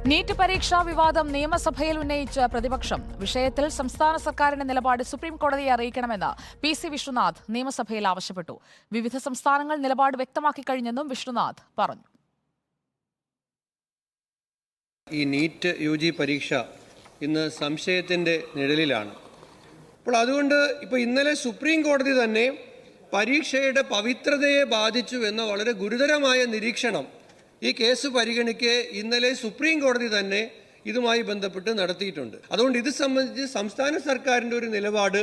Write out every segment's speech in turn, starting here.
NEET പരീക്ഷാ വിവാദം നിയമസഭയിൽ ഉന്നയിച്ച പ്രതിപക്ഷം വിഷയത്തിൽ സംസ്ഥാന സർക്കാരിന്റെ നിലപാട് സുപ്രീം കോടതിയെ അറിയിക്കണമെന്ന് പി.സി. വിഷ്ണുനാഥ് നിയമസഭയിൽ ആവശ്യപ്പെട്ടു. വിവിധ സംസ്ഥാനങ്ങൾ നിലപാട് വ്യക്തമാക്കി കഴിഞ്ഞെന്നും വിഷ്ണുനാഥ് പറഞ്ഞു. ഈ നീറ്റ് യുജി പരീക്ഷ ഇന്ന് സംശയത്തിന്റെ നിഴലിലാണ്. അപ്പോൾ അതുകൊണ്ട് ഇന്നലെ സുപ്രീം കോടതി തന്നെ പരീക്ഷയുടെ പവിത്രതയെ ബാധിച്ചു എന്ന വളരെ ഗുരുതരമായ നിരീക്ഷണം ഈ കേസ് പരിഗണിക്കെ ഇന്നലെ സുപ്രീം കോടതി തന്നെ ഇതുമായി ബന്ധപ്പെട്ട് നടത്തിയിട്ടുണ്ട്. അതുകൊണ്ട് ഇത് സംബന്ധിച്ച് സംസ്ഥാന സർക്കാരിൻ്റെ ഒരു നിലപാട്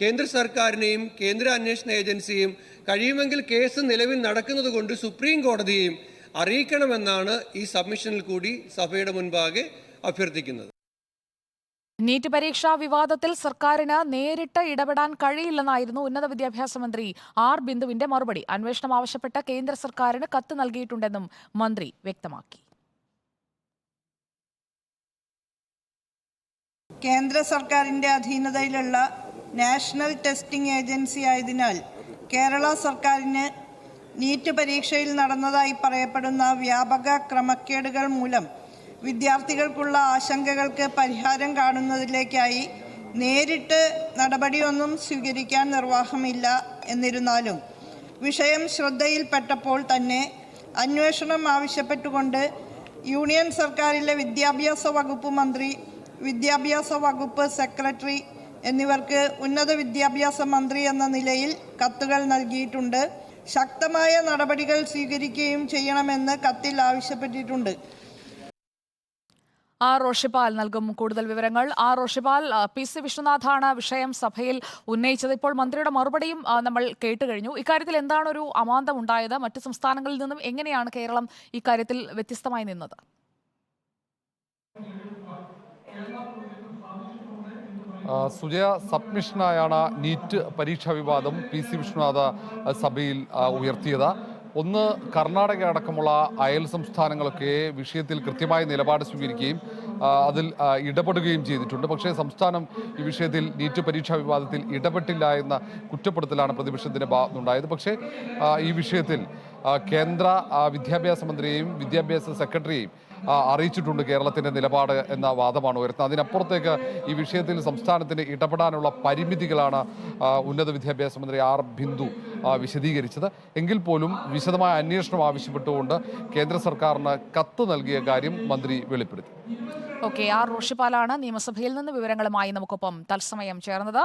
കേന്ദ്ര സർക്കാരിനെയും കേന്ദ്ര അന്വേഷണ ഏജൻസിയും കഴിയുമെങ്കിൽ കേസ് നിലവിൽ നടക്കുന്നത് കൊണ്ട് സുപ്രീം കോടതിയെയും അറിയിക്കണമെന്നാണ് ഈ സബ്മിഷനിൽ കൂടി സഭയുടെ മുൻപാകെ അഭ്യർത്ഥിക്കുന്നത്. നീറ്റ് പരീക്ഷാ വിവാദത്തിൽ സർക്കാരിന് നേരിട്ട് ഇടപെടാൻ കഴിയില്ലെന്നായിരുന്നു ഉന്നത വിദ്യാഭ്യാസ മന്ത്രി ആർ ബിന്ദുവിന്റെ മറുപടി. അന്വേഷണം ആവശ്യപ്പെട്ട കേന്ദ്ര സർക്കാരിന് കത്ത് നൽകിയിട്ടുണ്ടെന്നും മന്ത്രി വ്യക്തമാക്കി. കേന്ദ്ര സർക്കാരിന്റെ അധീനതയിലുള്ള നാഷണൽ ടെസ്റ്റിംഗ് ഏജൻസി ആയതിനാൽ കേരള സർക്കാരിന് നീറ്റ് പരീക്ഷയിൽ നടന്നതായി പറയപ്പെടുന്ന വ്യാപക ക്രമക്കേടുകൾ മൂലം വിദ്യാർത്ഥികൾക്കുള്ള ആശങ്കകൾക്ക് പരിഹാരം കാണുന്നതിലേക്കായി നേരിട്ട് നടപടിയൊന്നും സ്വീകരിക്കാൻ നിർവാഹമില്ല. എന്നിരുന്നാലും വിഷയം ശ്രദ്ധയിൽപ്പെട്ടപ്പോൾ തന്നെ അന്വേഷണം ആവശ്യപ്പെട്ടുകൊണ്ട് യൂണിയൻ സർക്കാരിലെ വിദ്യാഭ്യാസ വകുപ്പ് മന്ത്രി, വിദ്യാഭ്യാസ വകുപ്പ് സെക്രട്ടറി എന്നിവർക്ക് ഉന്നത വിദ്യാഭ്യാസ മന്ത്രി എന്ന നിലയിൽ കത്തുകൾ നൽകിയിട്ടുണ്ട്. ശക്തമായ നടപടികൾ സ്വീകരിക്കുകയും ചെയ്യണമെന്ന് കത്തിൽ ആവശ്യപ്പെട്ടിട്ടുണ്ട്. ആർ റോഷിപാൽ നൽകും കൂടുതൽ വിവരങ്ങൾ. R Roshipal, PC. വിഷ്ണുനാഥാണ് വിഷയം സഭയിൽ ഉന്നയിച്ചത്. ഇപ്പോൾ മന്ത്രിയുടെ മറുപടിയും നമ്മൾ കേട്ടുകഴിഞ്ഞു. ഇക്കാര്യത്തിൽ എന്താണ് ഒരു അമാന്തം ഉണ്ടായത്? മറ്റ് സംസ്ഥാനങ്ങളിൽ നിന്നും എങ്ങനെയാണ് കേരളം ഇക്കാര്യത്തിൽ വ്യത്യസ്തമായി നിന്നത്? സുജയ, സബ്മിഷനായാണ് നീറ്റ് പരീക്ഷാ വിവാദം പി.സി. വിഷ്ണുനാഥ് സഭയിൽ ഉയർത്തിയത്. ഒന്ന്, കർണാടക അടക്കമുള്ള അയൽ സംസ്ഥാനങ്ങളൊക്കെ വിഷയത്തിൽ കൃത്യമായ നിലപാട് സ്വീകരിക്കുകയും അതിൽ ഇടപെടുകയും ചെയ്തിട്ടുണ്ട്. പക്ഷേ സംസ്ഥാനം ഈ വിഷയത്തിൽ നീറ്റ് പരീക്ഷാ വിവാദത്തിൽ ഇടപെട്ടില്ല എന്ന കുറ്റപ്പെടുത്തലാണ് പ്രതിപക്ഷത്തിൻ്റെ ഭാഗത്തുനിന്നുണ്ടായത്. പക്ഷേ ഈ വിഷയത്തിൽ കേന്ദ്ര വിദ്യാഭ്യാസ മന്ത്രിയെയും വിദ്യാഭ്യാസ സെക്രട്ടറിയെയും അറിയിച്ചിട്ടുണ്ട് കേരളത്തിൻ്റെ നിലപാട് എന്ന വാദമാണ് ഉയർത്തുന്നത്. അതിനപ്പുറത്തേക്ക് ഈ വിഷയത്തിൽ സംസ്ഥാനത്തിന് ഇടപെടാനുള്ള പരിമിതികളാണ് ഉന്നത വിദ്യാഭ്യാസ മന്ത്രി ആർ ബിന്ദു വിശദീകരിച്ചത്. എങ്കിൽ പോലും വിശദമായ അന്വേഷണം ആവശ്യപ്പെട്ടുകൊണ്ട് കേന്ദ്ര സർക്കാരിന് കത്ത് നൽകിയ കാര്യം മന്ത്രി വെളിപ്പെടുത്തി. ആർ റോഷിപാലാണ് നിയമസഭയിൽ നിന്ന് വിവരങ്ങളുമായി നമുക്കൊപ്പം തത്സമയം ചേർന്നത്.